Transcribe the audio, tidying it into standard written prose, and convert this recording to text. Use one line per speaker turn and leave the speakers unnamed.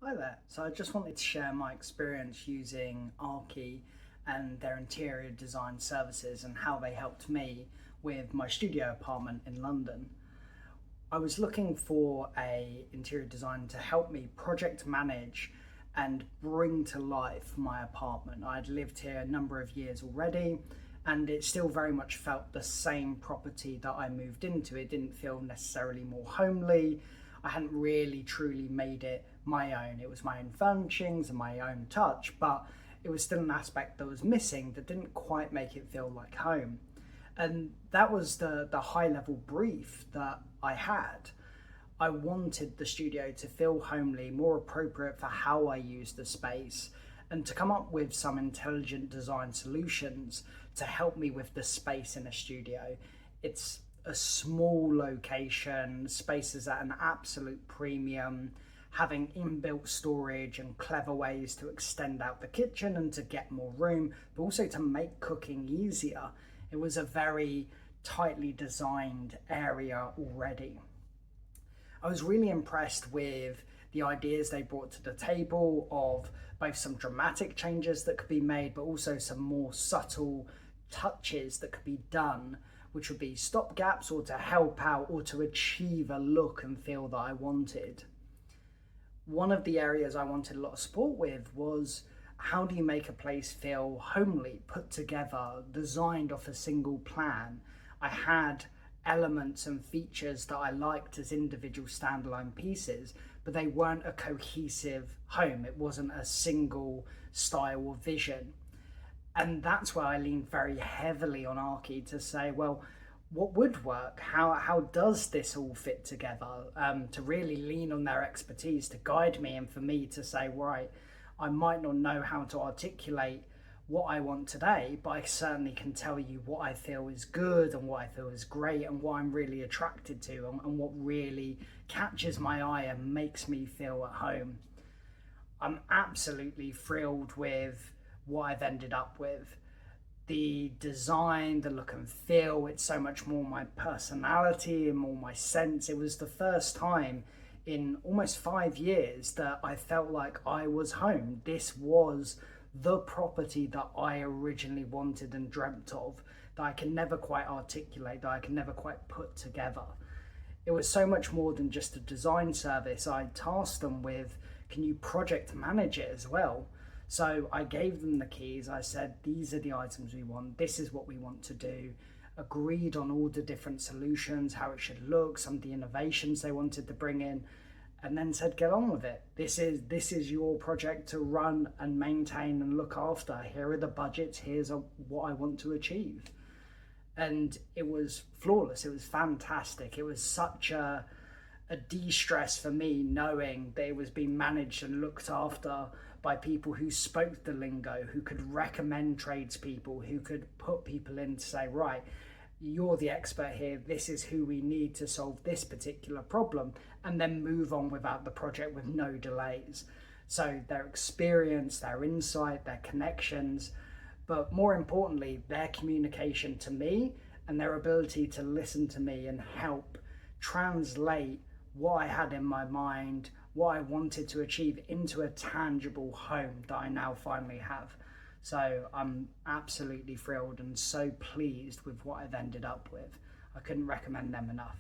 Hi there. So I just wanted to share my experience using Archie and their interior design services and how they helped me with my studio apartment in London. I was looking for a interior design to help me project manage and bring to life my apartment. I'd lived here a number of years already and it still very much felt the same property that I moved into. It didn't feel necessarily more homely. I hadn't really truly made it my own. It was my own furnishings and my own touch, but it was still an aspect that was missing that didn't quite make it feel like home. And that was the high level brief that I had. I wanted the studio to feel homely, more appropriate for how I use the space, and to come up with some intelligent design solutions to help me with the space in a studio. It's a small location, spaces at an absolute premium, having inbuilt storage and clever ways to extend out the kitchen and to get more room, but also to make cooking easier. It was a very tightly designed area already. I was really impressed with the ideas they brought to the table of both some dramatic changes that could be made, but also some more subtle touches that could be done, which would be stopgaps or to help out or to achieve a look and feel that I wanted. One of the areas I wanted a lot of support with was how do you make a place feel homely, put together, designed off a single plan? I had elements and features that I liked as individual standalone pieces, but they weren't a cohesive home. It wasn't a single style or vision. And that's where I leaned very heavily on Archie to say, well, what would work? How does this all fit together? To really lean on their expertise to guide me and for me to say, right, I might not know how to articulate what I want today, but I certainly can tell you what I feel is good and what I feel is great and what I'm really attracted to and what really catches my eye and makes me feel at home. I'm absolutely thrilled with what I've ended up with. The design, the look and feel, it's so much more my personality and more my sense. It was the first time in almost 5 years that I felt like I was home. This was the property that I originally wanted and dreamt of, that I can never quite articulate, that I can never quite put together. It was so much more than just a design service. I tasked them with, can you project manage it as well? So I gave them the keys. I said, these are the items we want. This is what we want to do. Agreed on all the different solutions, how it should look, some of the innovations they wanted to bring in, and then said, get on with it. This is your project to run and maintain and look after. Here are the budgets. Here's what I want to achieve. And it was flawless. It was fantastic. It was such a de-stress for me knowing that it was being managed and looked after by people who spoke the lingo, who could recommend tradespeople, who could put people in to say, right, you're the expert here, this is who we need to solve this particular problem, and then move on without the project with no delays. So their experience, their insight, their connections, but more importantly, their communication to me and their ability to listen to me and help translate what I had in my mind, what I wanted to achieve into a tangible home that I now finally have. So I'm absolutely thrilled and so pleased with what I've ended up with. I couldn't recommend them enough.